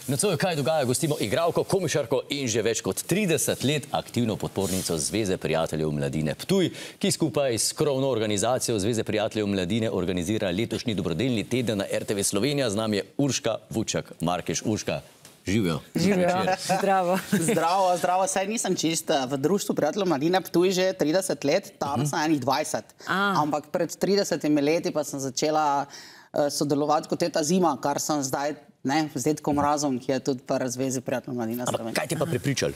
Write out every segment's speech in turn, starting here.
Nocoj, kaj dogaja, gostimo igralko, komišarko in že več kot 30 let aktivno podpornico Zveze prijateljev mladine Ptuj, ki skupaj s krovno organizacijo Zveze prijateljev mladine organizira letošnji dobrodelni teden na RTV Slovenija. Z nami je Urška Vučak-Markeš. Urška, živijo. Živijo, zdravo. Zdravo, zdravo. Saj nisem čist v Društvu prijateljev mladine Ptuj že 30 let, tam sem enih 20. Ampak pred 30 leti pa sem začela sodelovati kot teta Zima, kar sem zdaj z Dedkom Mrazom, ki je tudi v Zvezi prijateljev mladine Slovenije. Kaj te pa prepričal,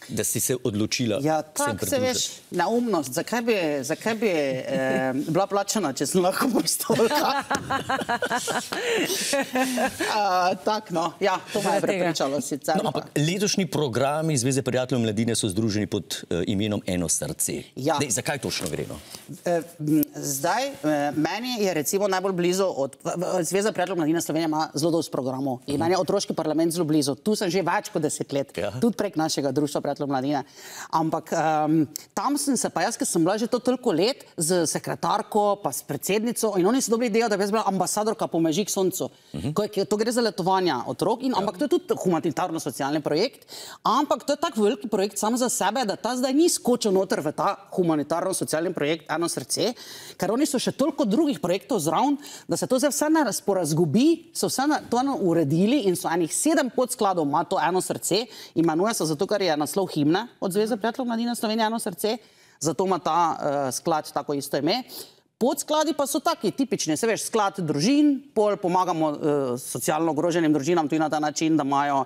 da si se odločila? Ja, tako se veš, neumnost. Zakaj bi bila plačana, če sem lahko postolka? Tako, no. Ja, to me je prepričalo sicer. Ampak letošnji programi Zveze prijateljev mladine so združeni pod imenom Eno srce. Zakaj točno gre? Zdaj, meni je recimo najbolj blizu, Zveza prijateljev mladine Slovenije ima zelo dosti programov. In meni je otroški parlament zelo blizu. Tu sem že več kot 10 let. Tudi prek našega Društva prijateljev mladine. Ampak tam sem se pa jaz, ker sem bila že to toliko let z sekretarko, pa s predsednico, in oni so dobili idejo, da bi jaz bila ambasadorka po Meži k soncu. To gre za letovanja otrok, ampak to je tudi humanitarno-socialni projekt. Ampak to je tak veliki projekt sam za sebe, da ta zdaj ni skočil noter v ta humanitarno-socialni projekt Eno srce, ker oni so še toliko drugih projektov zraven, da se to zdaj vse porazgubi, so vse to uredili in so enih 7 podskladov ima to Eno srce, imenuje se zato, ker je naslov himne od Zveze prijateljev mladine Slovenije Eno srce, zato ima ta sklad tako isto ime. Podskladi pa so taki tipični, se veš, sklad družin, pol pomagamo socialno ogroženim družinam tudi na ta način, da imajo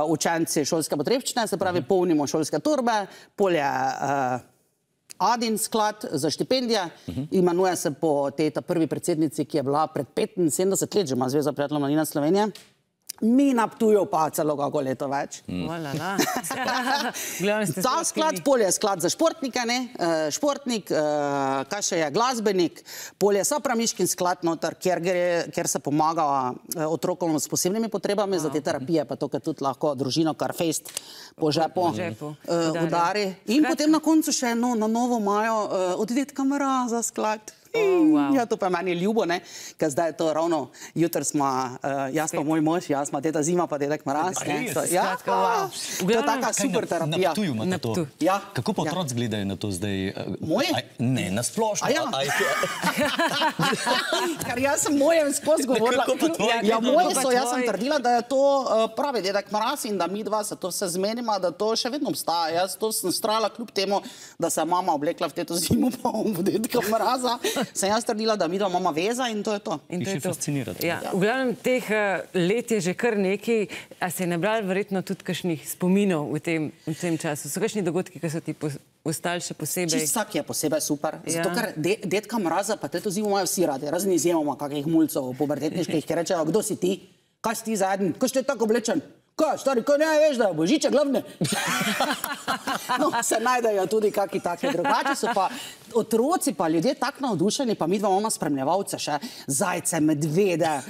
učenci šolske potrebščine, se pravi, polnimo šolske torbe, pol je Adin sklad za štipendije, imenuje se po tej prvi predsednici, ki je bila pred 75 let, že ima Zveza prijateljev mladine Slovenije. Mi na Ptuju pa celo kako leto več. Ta sklad, pol je sklad za športnike, športnik, kaj še je, glasbenik, pol je Sapramiškin sklad noter, kjer se pomaga otrokom s posebnimi potrebami za te terapije, pa to, ker tudi lahko družino kar fejst po žepu udari. In potem na koncu še na novo imajo od Dedka Mraza sklad. Ja, to pa meni je ljubo, ker zdaj je to ravno, jutr smo, jaz pa moj mož, jaz pa teta Zima, pa Dedek Mraz. Ja, to je taka super terapija. Na Ptuju imate to. Kako pa otroci gledajo na to zdaj? Moji? Ne, na splošno. Ker jaz sem mojem skozi govorila. Ja, moji so, jaz sem trdila, da je to pravi Dedek Mraz in da mi dva se to vse zmenima, da to še vedno obstaja. Jaz to sem strala kljub temu, da se je mama oblekla v teto Zimu, pa v Dedka Mraza. Sem jaz trdila, da mi dva imamo veza in to je to. In še fascinirate. V glavnem teh let je že kar nekaj, a se je nabrali verjetno tudi kakšnih spominov v tem času? So kakšni dogodki, ki so ti ostali še posebej? Vsak je posebej super. Zato, ker Dedka Mraza pa teto Zimu imajo vsi radi. Razni izjemoma kakih mulcov pubertetniških, ki rečejo, kdo si ti? Kaj si ti za eden? Ko ste tako oblečen? Kaj, stari, ko ne veš, da je Božiček glavne? No, se najdejo tudi kaki taki drugači, so pa otroci pa ljudje tako navdušeni, pa mi dva imamo spremljevalce še, zajce, medvede,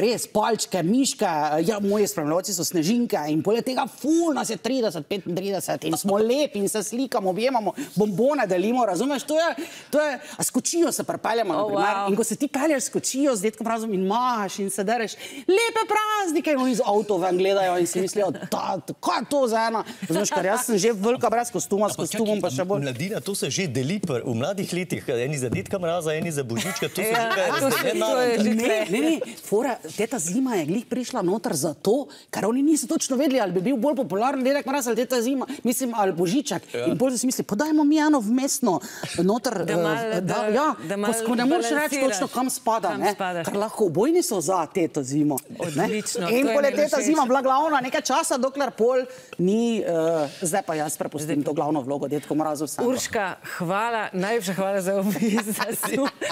res, palčke, miške, ja, moji spremljevalci so snežinke in poleg tega ful nas je 30, 35 in smo lepi in se slikamo, objemamo, bombone delimo, razumeš, to je, a skočijo se pripeljamo, na primer, in ko se ti pelješ skočijo z Dedkom Mrazom in mahaš in se dereš, lepe praznike, in oni iz avtov ven gledajo in si mislijo, kaj je to za ena? Razumeš, ker jaz sem že velika brez kostuma, s kostumom pa še bolj. Mladina, to se že deli v mladih letih, eni za Dedka Mraza, eni za Božička, to se Ne, fora, teta Zima je glih prišla noter zato, ker oni niso točno vedeli, ali bi bil bolj popularen Dedek Mraz ali teta Zima, mislim, ali Božiček. In bolj si misli, podajmo mi eno vmesno noter, ko ne moreš reči točno, kam spada, ker lahko obojni so za teto Zimo. In pol je teta Zima bila glavna nekaj časa, dokler pol ni, zdaj pa jaz prepustim to glavno vlogo Dedku Mrazu. Urška, hvala, najlepša hvala za obisk.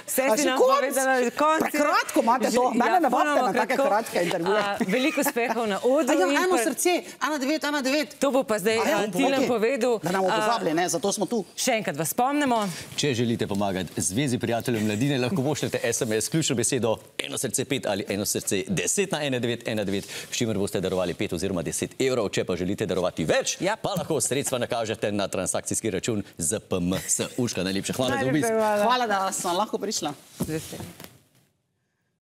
Vse si nam povedala. Prekratko imate to, mene ne vabite na take kratke intervjuje. Veliko uspehov na odru. Eno srce, 1-9. To bo pa zdaj Tilen povedal. Da nam bomo pozabili, zato smo tu. Še enkrat vas spomnimo. Če želite pomagati Zvezi prijateljev mladine, lahko pošljete SMS ključno besedo Eno srce 5 ali Eno srce 10 na 1919, s čimer boste darovali 5 oziroma 10 evrov. Če pa želite darovati več, pa lahko sredstva nakažete na transakcijski račun ZPMS. Urška, najlepša hvala za obisk. Hvala, da sem lahko prišla.